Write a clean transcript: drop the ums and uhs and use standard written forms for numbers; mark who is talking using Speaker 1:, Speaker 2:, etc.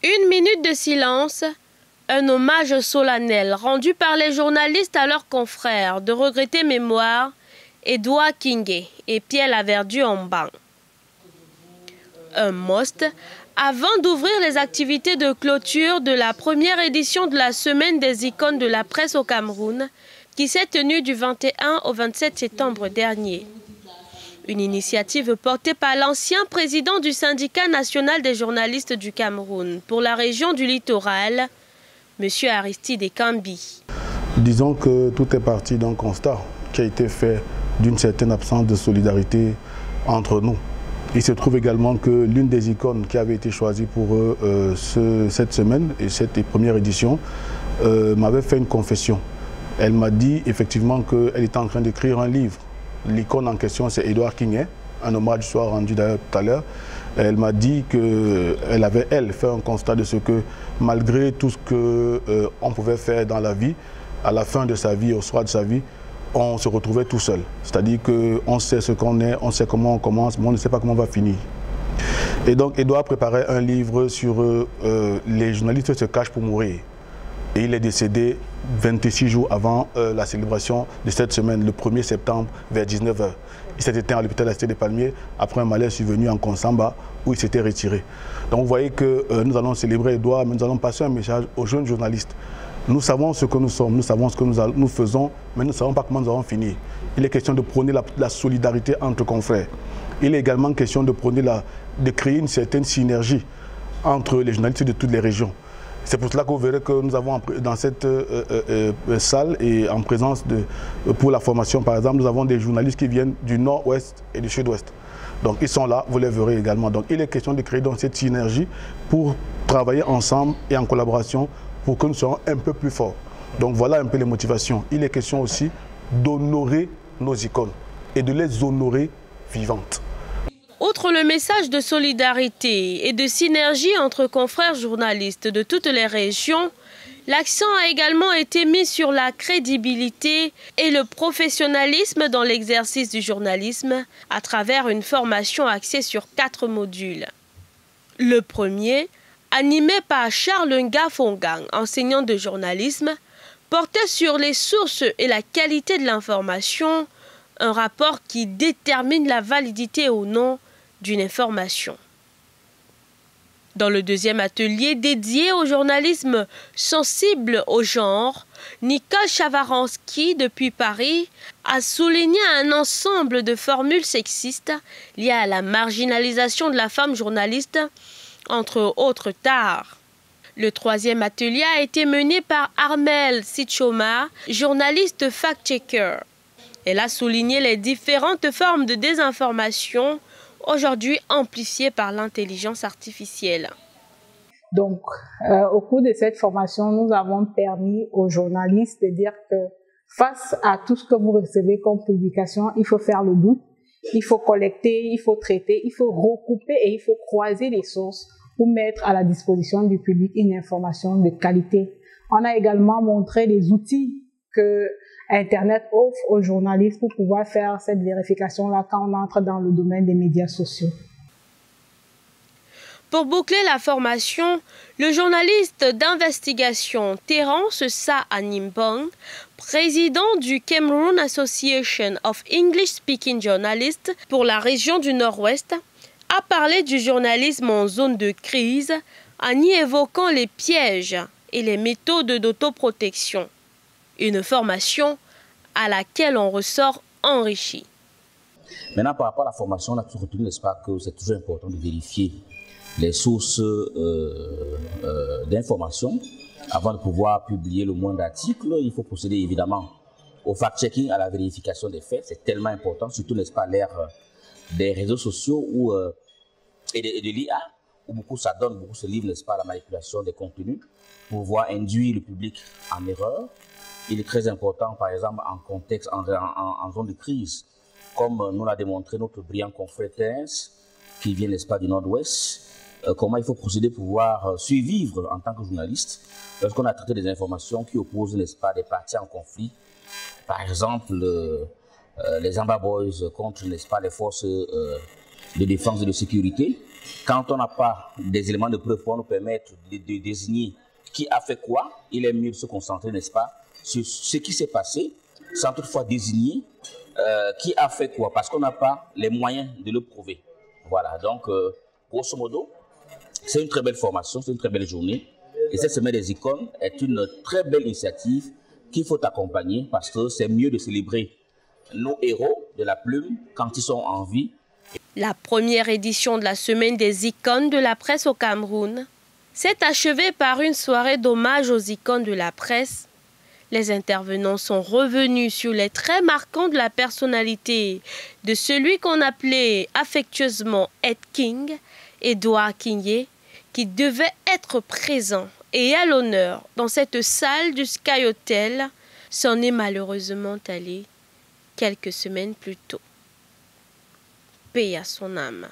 Speaker 1: Une minute de silence, un hommage solennel rendu par les journalistes à leurs confrères de regrettée mémoire, Edouard Kingé et Pierre Laverdu-Ombang. Un must avant d'ouvrir les activités de clôture de la première édition de la Semaine des icônes de la presse au Cameroun, qui s'est tenue du 21 au 27 septembre dernier. Une initiative portée par l'ancien président du syndicat national des journalistes du Cameroun pour la région du littoral, M. Aristide Ekambi.
Speaker 2: Disons que tout est parti d'un constat qui a été fait d'une certaine absence de solidarité entre nous. Il se trouve également que l'une des icônes qui avait été choisie pour cette semaine et cette première édition m'avait fait une confession. Elle m'a dit effectivement qu'elle était en train d'écrire un livre. L'icône en question, c'est Edouard Kingé, un hommage soit rendu d'ailleurs tout à l'heure. Elle m'a dit qu'elle avait, elle, fait un constat de ce que, malgré tout ce qu'on pouvait faire dans la vie, à la fin de sa vie, au soir de sa vie, on se retrouvait tout seul. C'est-à-dire qu'on sait ce qu'on est, on sait comment on commence, mais on ne sait pas comment on va finir. Et donc, Edouard préparait un livre sur les journalistes se cachent pour mourir. Et il est décédé 26 jours avant la célébration de cette semaine, le 1er septembre, vers 19 h. Il s'est éteint à l'hôpital de la Cité des Palmiers après un malaise survenu en Konsamba où il s'était retiré. Donc vous voyez que nous allons célébrer Edouard, mais nous allons passer un message aux jeunes journalistes. Nous savons ce que nous sommes, nous savons ce que nous faisons, mais nous ne savons pas comment nous allons finir. Il est question de prôner la solidarité entre confrères. Il est également question de prôner de créer une certaine synergie entre les journalistes de toutes les régions. C'est pour cela que vous verrez que nous avons dans cette salle et en présence pour la formation par exemple, nous avons des journalistes qui viennent du nord-ouest et du sud-ouest. Donc ils sont là, vous les verrez également. Donc il est question de créer donc cette synergie pour travailler ensemble et en collaboration pour que nous soyons un peu plus forts. Donc voilà un peu les motivations. Il est question aussi d'honorer nos icônes et de les honorer vivantes.
Speaker 1: Outre le message de solidarité et de synergie entre confrères journalistes de toutes les régions, l'accent a également été mis sur la crédibilité et le professionnalisme dans l'exercice du journalisme à travers une formation axée sur 4 modules. Le premier, animé par Charles Ngafongang, enseignant de journalisme, portait sur les sources et la qualité de l'information, un rapport qui détermine la validité ou non d'une information. Dans le deuxième atelier dédié au journalisme sensible au genre, Nicole Chavaranski, depuis Paris, a souligné un ensemble de formules sexistes liées à la marginalisation de la femme journaliste, entre autres tares. Le troisième atelier a été mené par Armelle Sitchoma, journaliste fact-checker. Elle a souligné les différentes formes de désinformation aujourd'hui amplifiées par l'intelligence artificielle.
Speaker 3: Donc, au cours de cette formation, nous avons permis aux journalistes de dire que face à tout ce que vous recevez comme publication, il faut faire le doute, il faut collecter, il faut traiter, il faut recouper et il faut croiser les sources pour mettre à la disposition du public une information de qualité. On a également montré les outils que Internet offre aux journalistes pour pouvoir faire cette vérification-là quand on entre dans le domaine des médias sociaux.
Speaker 1: Pour boucler la formation, le journaliste d'investigation Terence Sa Animbong, président du Cameroon Association of English Speaking Journalists pour la région du Nord-Ouest, a parlé du journalisme en zone de crise en y évoquant les pièges et les méthodes d'autoprotection. Une formation à laquelle on ressort enrichi.
Speaker 4: Maintenant, par rapport à la formation, on a toujours retenu, n'est-ce pas, que c'est toujours important de vérifier les sources d'informations avant de pouvoir publier le moindre article. Il faut procéder évidemment au fact-checking, à la vérification des faits. C'est tellement important, surtout, n'est-ce pas, l'ère des réseaux sociaux et de l'IA, où beaucoup ça donne, beaucoup se livrent, n'est-ce pas, à la manipulation des contenus pour pouvoir induire le public en erreur. Il est très important, par exemple, en contexte, en zone de crise, comme nous l'a démontré notre brillant confrère Terence, qui vient, n'est-ce pas, du Nord-Ouest, comment il faut procéder pour pouvoir survivre en tant que journaliste lorsqu'on a traité des informations qui opposent, n'est-ce pas, des parties en conflit. Par exemple, les Amba Boys contre, n'est-ce pas, les forces de défense et de sécurité, Quand on n'a pas des éléments de preuve pour nous permettre de désigner qui a fait quoi, il est mieux de se concentrer, n'est-ce pas, sur ce qui s'est passé, sans toutefois désigner qui a fait quoi, parce qu'on n'a pas les moyens de le prouver. Voilà, donc, grosso modo, c'est une très belle formation, c'est une très belle journée. Et cette semaine des icônes est une très belle initiative qu'il faut accompagner parce que c'est mieux de célébrer nos héros de la plume quand ils sont en vie.
Speaker 1: La première édition de la semaine des icônes de la presse au Cameroun s'est achevée par une soirée d'hommage aux icônes de la presse. Les intervenants sont revenus sur les traits marquants de la personnalité de celui qu'on appelait affectueusement Ed King, Edouard Kingé, qui devait être présent et à l'honneur dans cette salle du Sky Hotel, s'en est malheureusement allé quelques semaines plus tôt. Paix à son âme.